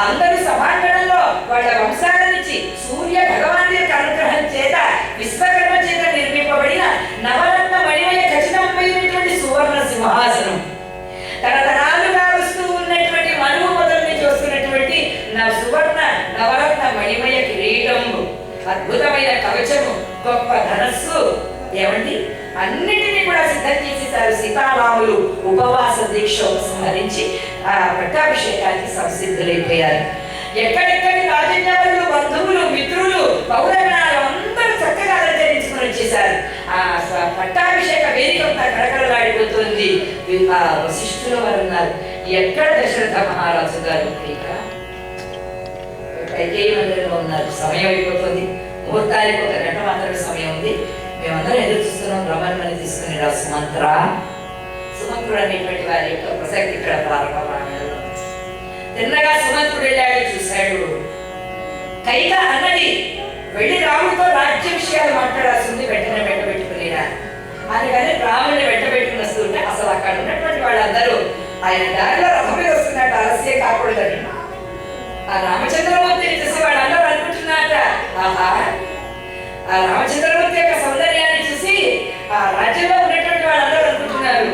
అందరూ సభాంగణంలో వాళ్ళ వంశాల నుంచి సూర్య భగవాన్ యొక్క అనుగ్రహం చేత విశ్వకర్మ చేత నిర్మింపబడిన నవరత్న మణిమయ ఖచ్చితమైనటువంటి సువర్ణ సింహాసనం, తరతరాలుగా వస్తూ ఉన్నటువంటి మనువు మొదలుని చూస్తున్నటువంటి సువర్ణ నవరత్న మణిమయ కిరీటము, అద్భుతమైన కవచము, గొప్ప ధనస్సు, ఏమండి అన్నిటినీ కూడా సిద్ధం చేసేసారు. సీతారాములు ఉపవాస దీక్ష ఉపసంహరించి ఆ పట్టాభిషేకానికి సంసిద్ధులైపోయారు. ఎక్కడెక్కడి రాజన్యవరులు, బంధువులు, మిత్రులు, పౌరగణాలు అందరూ చక్కగా అలంకరించుకుని వచ్చేసారు. ఆ పట్టాభిషేక వేదికంతా కడకడలాడిపోతుంది. వశిష్ఠుల వారు ఉన్నారు. ఎక్కడ దశరథ మహారాజు గారు? కైకేయి మందిరంలో ఉన్నారు. సమయం అయిపోతుంది. ముహూర్తానికి 1 గంట మాత్రమే సమయం ఉంది. మేమందరం ఎదురు చూస్తున్నాం. రమణమని తీసుకుని రా సుమంత్ర. సుమంత్రుడు అనేటువంటి వారి యొక్క ప్రసక్తి ఇక్కడ ప్రారంభమానంలో తిన్నగా సుమంత్రుడు వెళ్ళాడు, చూశాడు. కైక అన్నది వెళ్ళి రాముడితో రాజ్య విషయాలు మాట్లాడాల్సింది, వెంటనే వెంటబెట్టుకునేరా అందుకని రాముడిని వెంటబెట్టుకుని వస్తుంటే అసలు అక్కడ ఉన్నటువంటి వాళ్ళందరూ ఆయన దారిలో రథం మీద వస్తున్నట్టు ఆలస్యం కాకూడదని ఆ రామచంద్రమూర్తిని చూసి వాళ్ళందరూ అనుకుంటున్నారట, ఆహా ఆ రామచంద్రమూర్తి యొక్క సౌందర్యాన్ని చూసి ఆ రాజ్యంలో ఉన్నటువంటి వాళ్ళందరూ అనుకుంటున్నారు,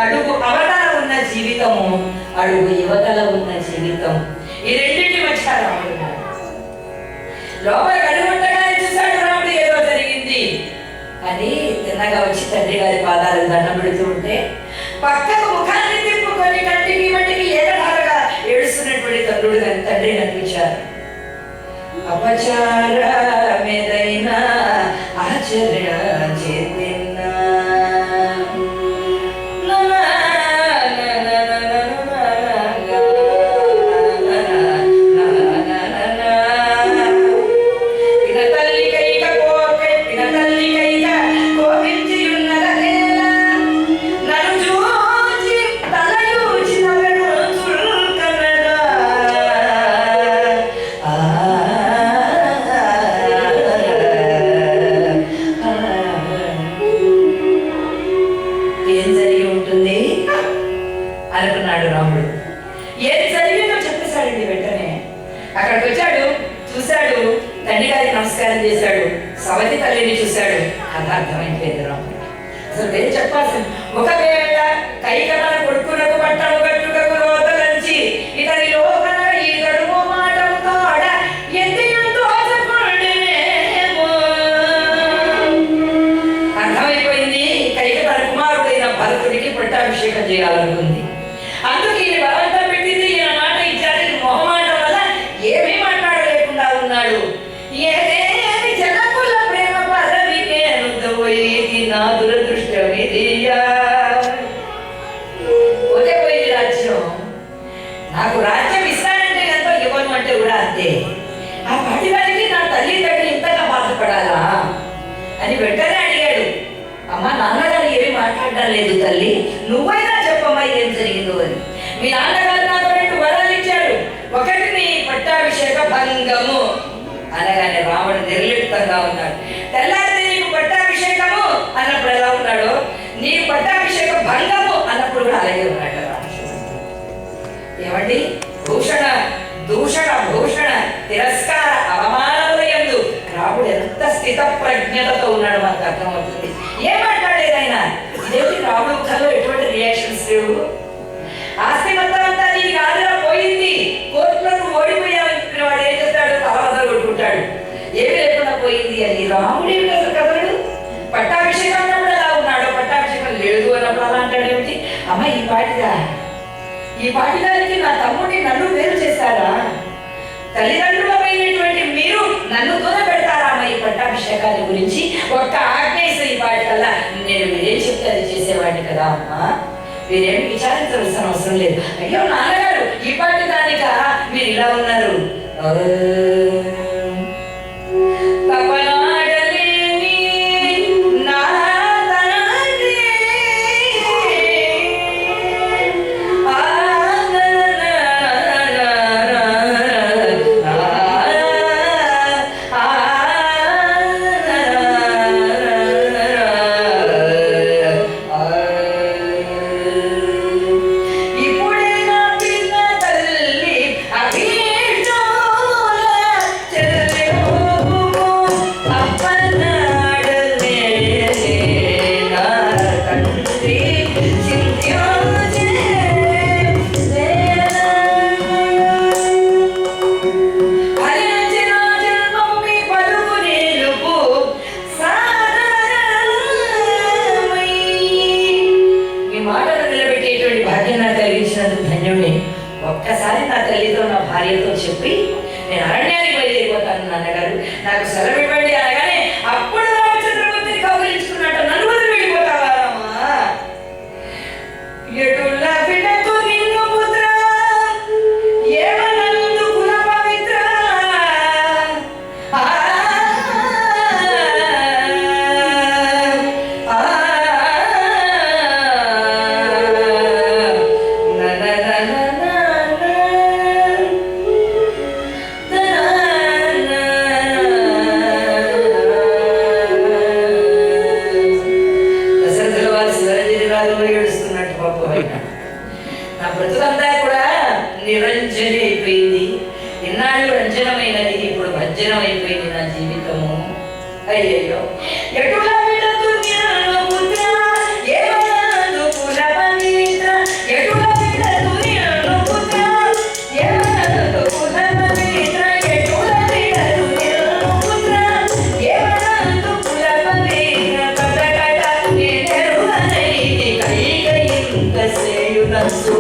అడుగు అవతల ఉన్న జీవితము, అడుగు యువతల ఉన్న జీవితం, ఈ రెండింటి మధ్య రాముడు లోపల అడుగుంటగానే చూశాడు రాముడు ఏదో జరిగింది అని. తిన్నగా వచ్చి తండ్రి గారి పాదాలు దండం పెడుతూ ఉంటే పక్కకు ముఖాన్ని తిప్పుకొని కంటికి మట్టికి ఏకధారగా ఏడుస్తున్నటువంటి తండ్రి కనిపించారు. అపచారమేదైనా ఆచరణ చేతిన్నా రాముడు. ఏం జరిగిందో చెప్పేశాడండి వెంటనే. అక్కడికి వచ్చాడు, చూశాడు, తండ్రి గారికి నమస్కారం చేశాడు, సవతి తల్లిని చూశాడు. కథ అర్థమైపోయింది రాముడు. అసలు ఏం చెప్పాల్సింది? ఒకవేళ కైకన కొడుకునకు పట్టము కట్టుకకు లోతలంచి ఇతని లోకన ఈ గడుము మాటము తోడ ఎంతో అర్థమైపోయింది. కైక తన కుమారుడైన భరతుడికి పట్టాభిషేకం చేయాలనుకుంది. అందుకు ఈయన బలవంతం పెట్టింది. ఈయన మాట ఇచ్చాడు. మొహమాట వల్ల ఏమీ మాట్లాడలేకుండా ఉన్నాడు. ఏదేమి జనకుల ప్రేమ పదవికే అనుద్దపోయేది నా దురదృష్టం ఇదియా. పోతే పోయింది రాజ్యం. నాకు రాజ్యం ఇస్తానంటే ఎంతో ఇవ్వను అంటే కూడా అంతే. ఆ పాటివారికి నా తల్లిదండ్రులు ఇంతగా బాధపడాలా అని వెంటనే అడిగాడు. అమ్మ, నాన్నగారు ఏమీ మాట్లాడడం లేదు తల్లి, నువ్వైనా చెప్పమ్మా ఏం జరిగిందో అని. మీ నాన్నగారు నాకు 2 వరాలు ఇచ్చాడు. ఒకటి నీ పట్టాభిషేక భంగము అనగానే రాముడు నిర్లిప్తంగా ఉన్నాడు. తెల్లారితే నీకు పట్టాభిషేకము అన్నప్పుడు ఎలా ఉన్నాడో, నీ పట్టాభిషేక భంగము అన్నప్పుడు కూడా అలాగే ఉన్నాడు. ఏమండి, భూషణ దూషణ భూషణ తిరస్కార అవమానములందు రాముడు ఎంత స్థిత ప్రజ్ఞతతో ఉన్నాడు మనకు అర్థమవుతుంది. ఏం మాట్లాడలేదు ఆయన. ఇదేమిటి రాముడు ముఖంలో ఎటువంటి రియాక్షన్స్ లేవు. ఆస్తి మొత్తం అంతా నీకు ఆదిలో పోయింది, కోర్టులో ఓడిపోయావు చెప్పిన వాడు ఏం చేస్తాడు? తలవదలు కొట్టుకుంటాడు. ఏమి లేకుండా పోయింది అని. రాముడు ఏమి అసలు కదలడు. పట్టాభిషేకం అన్నప్పుడు ఎలా ఉన్నాడో, పట్టాభిషేకం లేదు అన్నప్పుడు అలా అంటాడు. ఏమిటి అమ్మ, ఈ పాటిదానికి నా తమ్ముడిని నన్ను వేరు చేశారా? తల్లిదండ్రులమైనటువంటి మీరు నన్ను దూరం పెడతారా అమ్మ ఈ పట్టాభిషేకాన్ని గురించి? ఒక్క ఆజ్ఞేసి ఈ పాటికల్లా నేను మీరేం చెప్తే అది చేసేవాడిని కదా అమ్మా. మీరేమి విచారించవలసిన అవసరం లేదు. అయ్యో నాన్నగారు, ఈ పాటి దానిక మీరు ఇలా ఉన్నారు. ఒక్కసారి నా తల్లితో నా భార్యతో చెప్పి నేను అరణ్యానికి బయలుదేరిపోతాను నాన్నగారు, నాకు సెలవు ఇవ్వండి అనగానే అప్పుడు రామచంద్రమూర్తిని కౌగిలించుకున్నట్టు నన్ను వదిలి వెళ్ళిపోతావా రామా? ఎటులా బిడ్డకు నిన్ను పుత్ర ఏమనందు కుల పవిత్ర నా బ్రతుకంతా కూడా నిరంజని అయిపోయింది. ఇన్నాళ్ళు రంజనమైనది, ఇప్పుడు భంజనం అయిపోయింది నా జీవితము. అయ్యయ్యో, ఎటులా విడతు జ్ఞాన పుత్ర ఏమనందు కుల పవిత్ర, ఎటులా విడతు జ్ఞాన పుత్ర ఏమనందు కుల పవిత్ర, ఎటులా విడతు జ్ఞాన పుత్ర ఏమనందు కుల పవిత్ర, కటకట నేనెరుగనైతి కైకయింక సేయునసు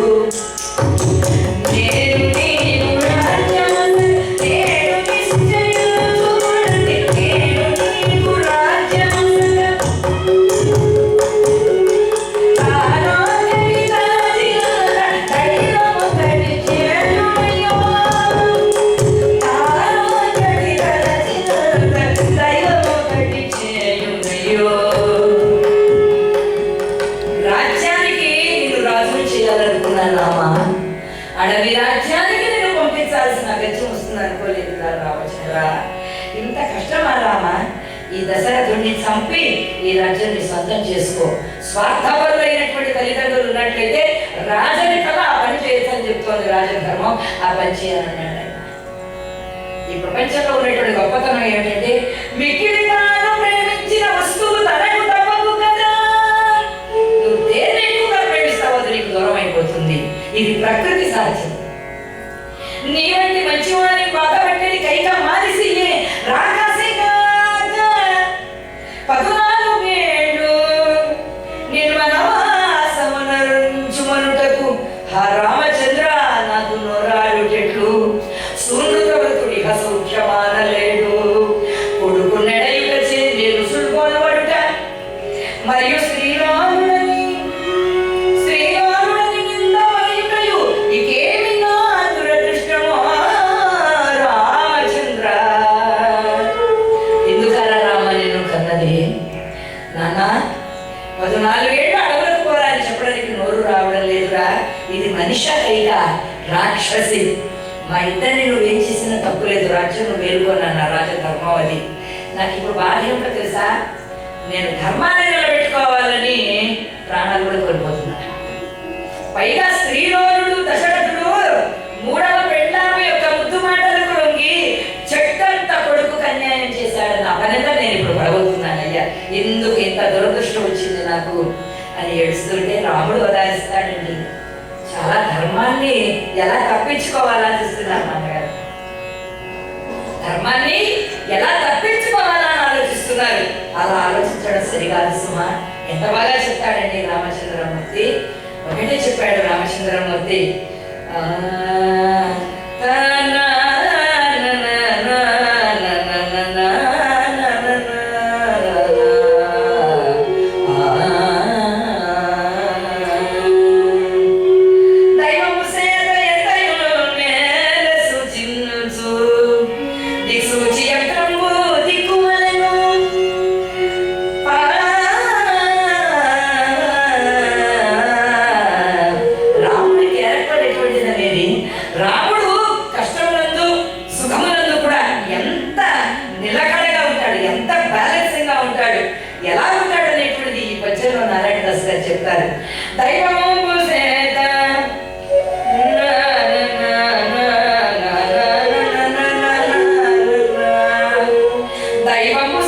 అడవి రాజ్యానికి నేను పంపించాల్సిన అగత్యం వస్తుంది అనుకోలేదు రామచంద్ర. ఇంత కష్టమా రామ? ఈ దశరథుడిని చంపి ఈ రాజ్యాన్ని సొంతం చేసుకో. స్వార్థపరులైనటువంటి తల్లిదండ్రులు ఉన్నట్లయితే రాజని కళ ఆ పని చేయొచ్చని చెప్తోంది రాజధర్మం. ఆ పని చేయాలన్నాడు ఆయన. ఈ ప్రపంచంలో ఉన్నటువంటి గొప్పతనం ఏమిటంటే మిక్కిలి తాను ప్రేమించిన వస్తువు తనకు తప్పదు కదా. నువ్వు దేన్ని ఎక్కువగా ప్రేమిస్తావో అది నీకు దూరం అయిపోతుంది. ఇది ప్రకృతి సహజం. నీ వంటి మంచివాని బాధపట్టేది కైక మారిసి రాకాసే కాక 14 ఏళ్ళు నిర్మలవాసమునరుంచుమనుటకు హా రామచంద్ర నాకు నోరాడు చెట్లు సూర్యుడి సౌఖ్యమానలేడు కొడుకు నెడయుట చెంది రుసులుకొనబడుట మరియు శ్రీరాముడని నింద వలయుటయు ఇకేమి నా దురదృష్టమో రామచంద్ర. ఎందుకలా రామ నిన్ను కన్నది? నాన్న 14 ఏళ్ళు అడవులకు పోరా అని చెప్పడానికి నోరు రావడం లేదురా. ఇది మనిషి కైక రాక్షసి. మా ఇద్దరిని నువ్వేం చేసినా తప్పు లేదు. రాజ్యం నువ్వు వేరుకోనన్నా రాజధర్మావళి. నాకు ఇప్పుడు బాధ ఏమిటో తెలుసా? నేను ధర్మాన్ని నిలబెట్టుకోవాలని ప్రాణాలు కూడా కోల్పోతున్నాను. పైగా స్త్రీలోనుడు దశరథుడు 3వ పెళ్ళాము యొక్క ముద్దు మాటలకు లొంగి చెట్టంత కొడుకు అన్యాయం చేశాడన్న అపనింద నేను ఇప్పుడు పడబోతున్నానయ్యా. ఎందుకు ఇంత దురదృష్టం వచ్చింది నాకు అని ఏడుస్తుంటే రాముడు ఓదారిస్తాడండి. చాలా ధర్మాన్ని ఎలా తప్పించుకోవాలా చూస్తున్నారు నాన్నగారు. ధర్మాన్ని ఎలా తప్పించుకోవాలా అని ఆలోచిస్తున్నారు. అలా ఆలోచించడం సరికాదు సుమా. ఎంత బాగా చెప్తాడండి రామచంద్రమూర్తి. ఒకటే చెప్పాడు రామచంద్రమూర్తి. రాముడు కష్టములందు సుఖములందు కూడా ఎంత నిలకడగా ఉంటాడు, ఎంత బ్యాలెన్సింగ్ గా ఉంటాడు, ఎలా ఉంటాడు అనేటువంటిది ఈ పద్యంలో నారాయణదాస్ గారు చెప్తారు. దైవము సేత దైవము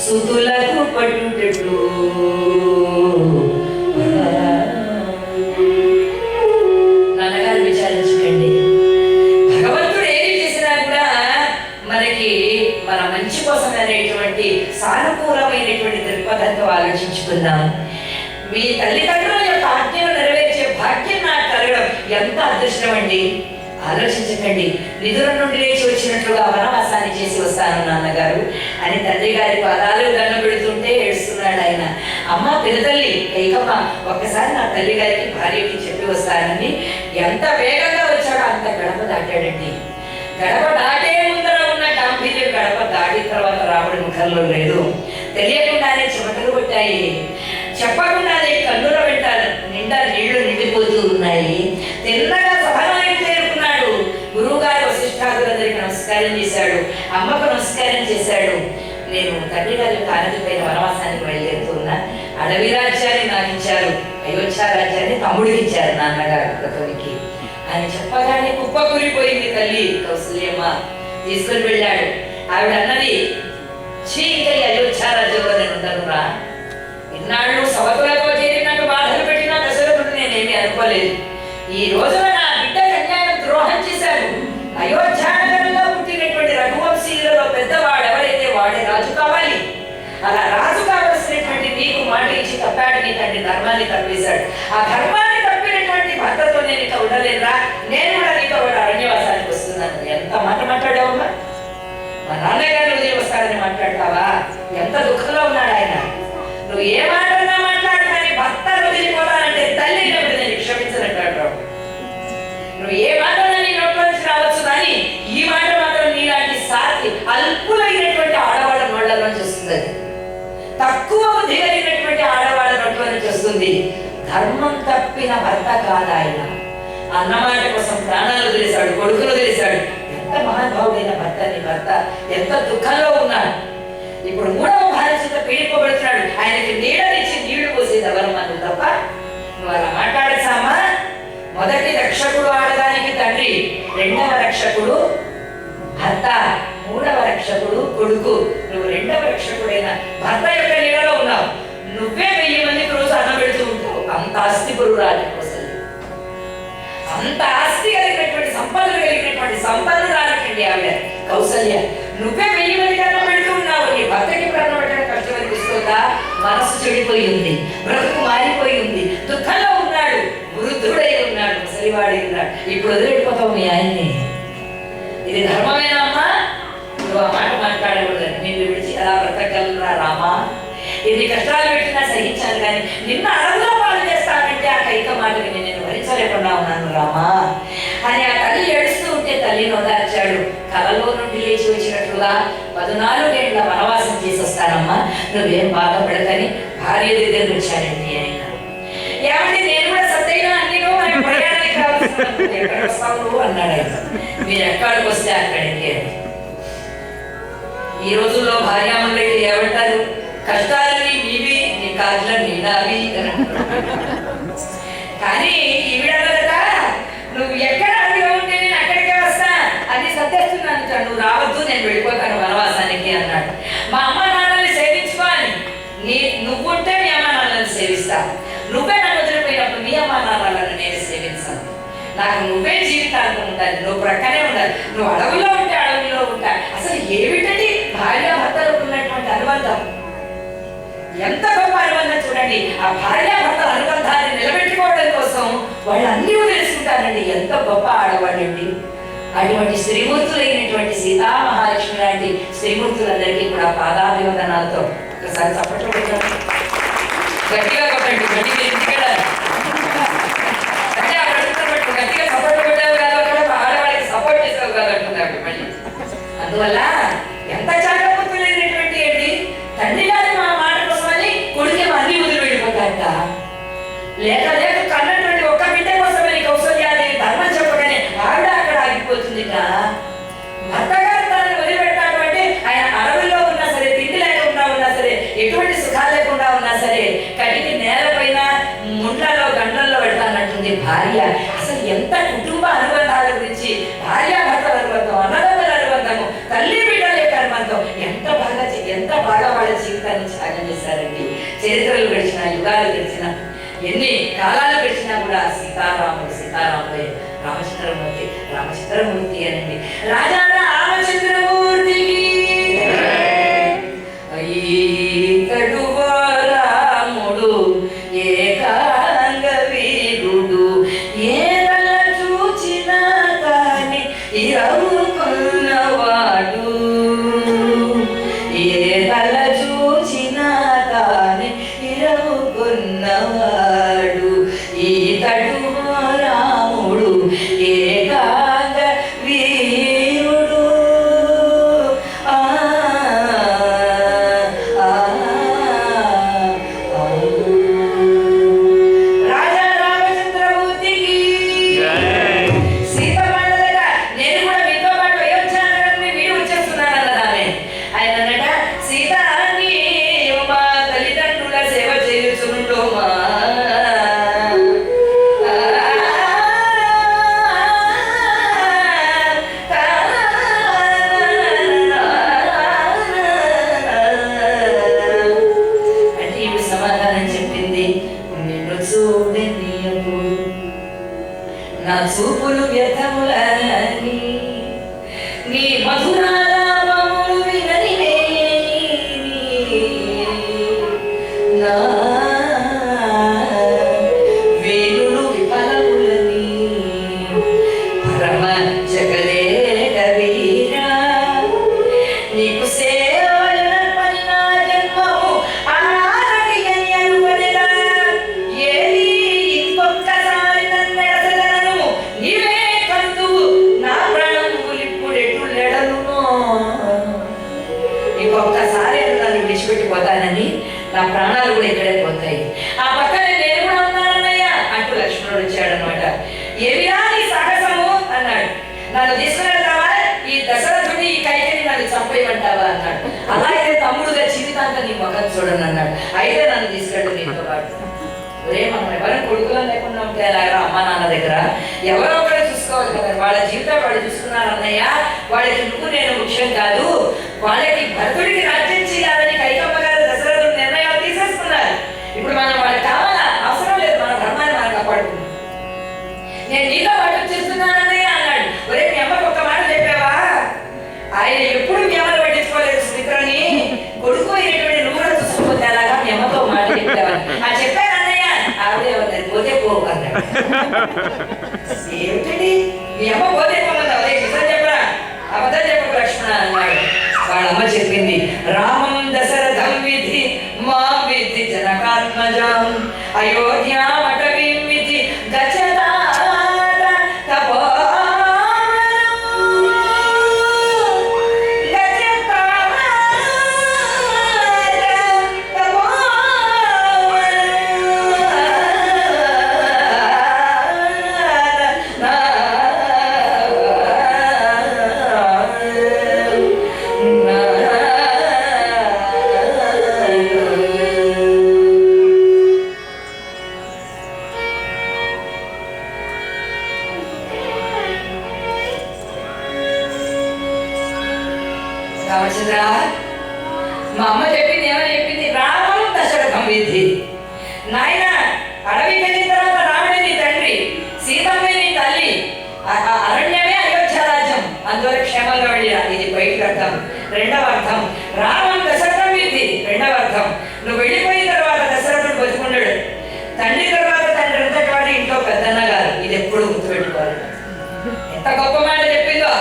సుతులకు పట్టుటెట్లు. నాన్నగారు విచారించకండి. భగవంతుడు ఏది చేసినా కూడా మనకి మన మంచి కోసం అనేటువంటి సానుకూలమైనటువంటి దృక్పథంతో ఆలోచించుకుందాం. మీ తల్లిదండ్రుల యొక్క ఆజ్ఞను నెరవేర్చే భాగ్యం నాకు కలగడం ఎంత అదృష్టం అండి. ఆలోచించకండి. నిధుల నుండి లేచి వచ్చినట్లుగా వనవాసాన్ని చేసి వస్తాను నాన్నగారు అని తండ్రి గారి పాదాలు దండ పెడుతుంటే ఏడుస్తున్నాడు ఆయన. అమ్మ పిల్లతల్లి కైకమ్మ ఒక్కసారి నా తల్లి గారికి భార్యకి చెప్పి వస్తానని ఎంత వేగంగా వచ్చాడో అంత గడప దాటాడండి. గడప దాటే ముందర ఉన్న గాంభీర్యం గడప దాటిన తర్వాత రాముడి ముఖంలో లేదు. తెలియకుండానే చెమటలు కొట్టాయి. చెప్పకుండానే కన్నుల వెంట నిండా నీళ్లు నిండిపోతూ ఉన్నాయి. తిన్నగా సభలోకి చేరుకున్నాడు. గురువు గారు వశిష్ఠాదులందరికీ నమస్కారం చేశాడు. అమ్మకు నమస్కారం చేశాడు. నేను తండ్రి గారి కానతి పైన వనవాసానికి బయలుదేరుతున్నా. అడవి రాజ్యాన్ని నాకు ఇచ్చారు, అయోధ్య రాజ్యాన్ని తమ్ముడికి ఇచ్చారు నాన్నగారు ప్రతోనికి అని చెప్పగానే కుప్పకూలిపోయింది తల్లి కౌసల్యమ్మ. తీసుకుని వెళ్ళాడు. ఆవిడ అన్నది, చీకటి అయోధ్య రాజ్యంలో నేను ఉండనురా. ఇన్నాళ్ళు సవతులతో చేరినట్టు బాధలు పెట్టిన దశరథుడు నేనేమీ అనుకోలేదు. ఈ రోజున నా బిడ్డ కన్యాయం ద్రోహం చేశాడు. అయోధ్య నగరంలో పుట్టినటువంటి రఘువంశీయులలో పెద్దవాడు ఎవరైతే వాడే రాజు కావాలి. అలా రాజు కావలసినటువంటి నీకు మాట ఇచ్చి తప్పాడు. నీ తండ్రి ధర్మాన్ని తప్పేశాడు. ఆ ధర్మాన్ని తప్పినటువంటి భర్తతో నేను ఇక ఉండలేదురా. నేను కూడా నీతో కూడా అరణ్యవాసానికి వస్తున్నాను. ఎంత మాట మాట్లాడావమ్మా? మా నాన్నగారు వదిలి వస్తాడని మాట్లాడతావా? ఎంత దుఃఖంలో ఉన్నాడు ఆయన. నువ్వు ఏ మాటన్నా మాట్లాడు, కానీ భర్త వదిలిపోతానంటే తల్లి నేను క్షమించనంటాడు. నువ్వు ఏ మాటన్నా నీ నోట్లో నుంచి రావచ్చు, కానీ ధర్మం తప్పిన భర్త కాదాయన. అన్నమాట కోసం ప్రాణాలు వదిలేశాడు, కొడుకులు వదిలేశాడు. ఎంత మహానుభావుడైన భర్త నీ భర్త, ఎంత దుఃఖంలో ఉన్నాడు. ఇప్పుడు మూడవ భార్య చేత పీడిపోబడుతున్నాడు. ఆయనకి నీడనిచ్చి నీళ్లు పోసేది ఎవరు మనం తప్ప? నువ్వు అలా మాట్లాడసామా? మొదటి రక్షకుడు ఆడదానికి తండ్రి, రెండవ రక్షకుడు భర్త, మూడవ రక్షకుడు కొడుకు. నువ్వు రెండవ రక్షకుడైన భర్త యొక్క నీడలో ఉన్నావు. నువ్వే 1000 మందికి రోజు అన్నం పెడుతూ ఉంటావు. అంత ఆస్తి పురురాలి కౌసల్య, అంత ఆస్తి కలిగినటువంటి సంపదలు కలిగినటువంటి సంపన్నురాలకండి ఆవిడ కౌసల్య. నువ్వే 1000 మందికి అన్నం పెడుతూ ఉన్నావు. నీ భర్తకి ప్రాణం పెట్టడం కష్టం అనిపిస్తుందా? మనసు చెడిపోయి ఉంది, బ్రతుకు మారిపోయి ఉంది, దుఃఖంలో ఉన్నాడు, వృద్ధుడై ఉన్నాడు, ముసలివాడై ఉన్నాడు. ఇప్పుడు వదిలిపెట్టిపోతావు మీ ఆయన్ని. ఇది ధర్మమేనా అమ్మా? నువ్వు ఆ మాట మాట్లాడకూడదని. నిన్ను విడిచి ఎలా బ్రతకగలరా రామా? ఎన్ని కష్టాలు పెట్టినా సహించాను, కానీ నిన్న అడవులో పాలు చేస్తానంటే ఆ కైక మాట విని నేను భరించలేకుండా ఉన్నాను రామా అని ఆ తల్లి ఏడుస్తూ ఉంటే తల్లిని ఓదార్చాడు. కలలో నుండి లేచి వచ్చినట్లుగా 14 ఏళ్ల వనవాసం చేసి వస్తానమ్మా, నువ్వేం బాధపడకని భార్య దగ్గరకు వచ్చాడండి ఆయన. ఏమంటే నేను కూడా సత్తైనా అన్ని ప్రయాణానికి కావాల్సిన ఎక్కడ వస్తావు అన్నాడు ఆయన. మీరు ఎక్కడికి వస్తే అక్కడికి. ఈ రోజుల్లో భార్యామణులకి ఏమంటారు? కష్టాలని మీవి, నీ కాళ్ళని నావి. కానీ ఈవిడ నువ్వు ఎక్కడ అడిగా ఉంటే నేను అక్కడికే వస్తా, అది సత్యస్తున్నాను, నువ్వు రావద్దు, నేను వెళ్ళిపోతాను వనవాసానికి అన్నాడు. మా అమ్మ నాన్నల్ని సేవించుకోవాలి, నువ్వుంటే మీ అమ్మ నాన్నల్ని సేవిస్తా, నువ్వే నన్ను వదిలిపోయినప్పుడు మీ అమ్మ నాన్నలను నేను సేవించాను. నాకు నువ్వే జీవితాంతం ఉండాలి, నువ్వు ప్రక్కనే ఉండాలి. నువ్వు అడవుల్లో ఉంటే అడవుల్లో ఉంటా. అసలు ఏమిటండి భార్యాభర్తలకు ఉన్నటువంటి అనుబంధం? ఎంత గొప్ప అనుబంధం చూడండి. ఆ భార్యాభర్తల అనుబంధాన్ని నిలబెట్టుకోవడం కోసం వాళ్ళు అన్ని వదిలేసుకుంటారండి. ఎంత గొప్ప ఆడవాళ్ళండి. అటువంటి శ్రీమూర్తులైనటువంటి సీతా మహాలక్ష్మి లాంటి శ్రీమూర్తులందరికీ కూడా పాదాభివందనాలతో ఒకసారి చప్పట్లు పెట్టండి, గట్టిగా కొట్టండి. గట్టిగా ఇంటికెళ్ళాలి అంటే ఆ ప్రశ్న గట్టిగా సపోర్ట్ పెట్టావు కాదు, అక్కడ ఆడవాళ్ళకి సపోర్ట్ చేసావు కాదు అంటున్నాడు మళ్ళీ. అందువల్ల ఎంత చాటపూర్తులైనటువంటి ఏంటి తండ్రి గారి మా మాట కోసమని కొడుకే అన్ని వదిలి వెళ్ళిపోతాయంట. లేక లేక కన్నటువంటి ఒక్క బిడ్డ కోసమని కౌసల్యాదేవి ధర్మం చెప్పగానే ఆవిడ అక్కడ ఆగిపోతుంది. భర్త గారు తనని వదిలిపెట్టాడు అంటే ఆయన అడవుల్లో ఉన్నా సరే, తిండి లేకుండా ఉన్నా సరే, ఎటువంటి సుఖాలు లేకుండా ఉన్నా సరే, కటికి నేలపైన ముండ్లలో గంటల్లో పెడతానంటుంది భార్య. అసలు ఎంత కుటుంబ అనుబంధాల గురించి, భార్యాభర్తల అనుబంధం, అన్నదమ్ముల అనుబంధము, తల్లి బిడ్డల యొక్క అనుబంధం ఎంత బాగా వాళ్ళ జీవితాన్ని త్యాగం చేశారండి. చరిత్రలు గడిచిన, యుగాలు గడిచిన, ఎన్ని కాలాలు గడిచినా కూడా సీతారాములే. రామచంద్రమూర్తి అనండి. రాజా రామచంద్రమూర్తికి ఈతడు రాముడు ఏకాంగ వీరుడు, ఏదల చూచినా కాని ఇరవుకున్నవాడు, ఏదల చూచినా కాని ఇరవుకున్నవాడు, ఈతడు రాముడు ఏకాంగ వీరుడు. రాజా రామచంద్రమూర్తికి సీత మాటలట. నేను కూడా మీతో పాటు అయోధ్యానగరాన్ని వీడి వచ్చేస్తున్నాను అన్నదానే. ఆయన అన్నట, సీత మా తల్లిదండ్రుల సేవ చేయుచునుండోమా, నా చూపులు వ్యర్థములని నీ మధురాలాపములు వినని నా వేణులు విఫలములని పరమ జగదేక వీరా నీకు సేవలనర్పని నా జన్మము ఆనాటి అనుపనిగా ఏది ఇంకొక్కసారి నన్నెడసగలను నీవే కందువు నా ప్రాణములిప్పుడెటులెడను. ఇంకొక్కసారి నన్ను విడిచిపెట్టిపోతానని నా ప్రాణాలు కూడా ఇక్కడే పోతాయి. ఆ పక్కనే నేను కూడా ఉన్నానన్నయ్య, తీసుకుని వెళ్తావా, ఈ దశరథుని ఈ కైకేయిని నన్ను చంపేయమంటావా అన్నాడు. అలా అయితే తమ్ముడుగా జీవితాంతా నీ ముఖం చూడను అన్నాడు. అయితే నన్ను తీసుకెళ్ళు నీతో పాటు. ఒరే మనం ఎవరైనా కొడుకులో లేకుండా ఉంటే అలాగా అమ్మ నాన్న దగ్గర ఎవరో ఒకరు చూసుకోవాలి కదా. వాళ్ళ జీవితాలు వాళ్ళు చూసుకున్నారు అన్నయ్య, వాళ్ళకి నువ్వు నేను ముఖ్యం కాదు, వాళ్ళకి భరతుడికి రాజ్యం చేయాలని కైకమ్మ గారు దశరథుడు నిర్ణయాలు తీసేసుకున్నారు. ఇప్పుడు మనం వాళ్ళకి కావాలా, అవసరం లేదు, మన ధర్మాన్ని మనం కాపాడుకున్నాం. నేను నీతో పాటు చేస్తున్నానన్నయ్య అన్నాడు. ఒరే మీ అమ్మకు ఒక్క మాట చెప్పావా, ఆయన ఎప్పుడు మీ అమ్మను పట్టించుకోలేదు సుమిత్రని, కొడుకు అయినటువంటి నువ్వు కూడా చూసుకోపోతే అలాగా మీ అమ్మతో మాట చెప్పావని. ఆ చెప్పాను అన్నయ్య, ఆవిడే ఉన్నది పోతే పో అన్నాడు. ఏమిటండి మీ అమ్మ పోతే పోమన్నా, అదే నిజం చెప్పరా, అబద్ధం చెప్పకు లక్ష్మణ అన్నాడు. వాళ్ళమ్మ చెప్పింది, రామం దశరథం విధి మా విధి జనకాత్మజం అయోధ్యామటవీం విధి గచ్చతాత తపో రామచంద్ర, మా అమ్మ చెప్పింది ఏమని చెప్పింది, రామం దశరథం విధి. నాయన అడవికి వెళ్ళిన తర్వాత రాముడే నీ తండ్రి, సీతమ్మే నీ తల్లి, అరణ్యమే అయోధ్య రాజ్యం, అందువల్ల క్షేమంగా వెళ్ళిరా. ఇది బయటికి అర్థం. రెండవ అర్థం, రామం దశరథం విధి. రెండవ అర్థం, నువ్వు వెళ్ళిపోయిన తర్వాత దశరథుడు బతుకున్నాడు, తండ్రి తర్వాత తండ్రి అంతటి వాడి ఇంట్లో పెద్దన్న గారు. ఇది ఎప్పుడు గుర్తుపెట్టుకోవాలి. ఎంత గొప్ప మాట చెప్పిందో.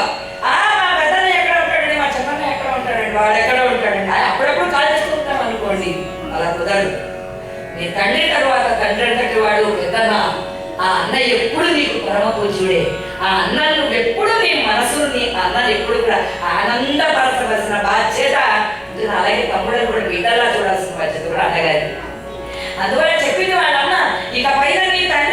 మా పెద్దన్న ఎక్కడ ఉంటాడండి, మా చిన్నన్న ఎక్కడ ఉంటాడండి, వాడు ఎక్కడ ఉంటాడండి, అప్పుడప్పుడు కాల్ చేసుకుంటాం అనుకోండి, అలా కుదరదు. నీ తండ్రి తర్వాత తండ్రి అంతటి వాడు పెద్దన్న. ఆ అన్న ఎప్పుడు నీకు పరమ పూజ్యుడే. ఆ అన్న నువ్వు ఎప్పుడు నీ మనసు, నీ అన్నను ఎప్పుడు కూడా ఆనందపరచవలసిన బాధ్యత. అలాగే తమ్ముడని కూడా బిడ్డలా చూడాల్సిన బాధ్యత కూడా అన్నగారి. అందువల్ల చెప్పింది వాళ్ళమ్మ, ఇక పైన నీ తండ్రి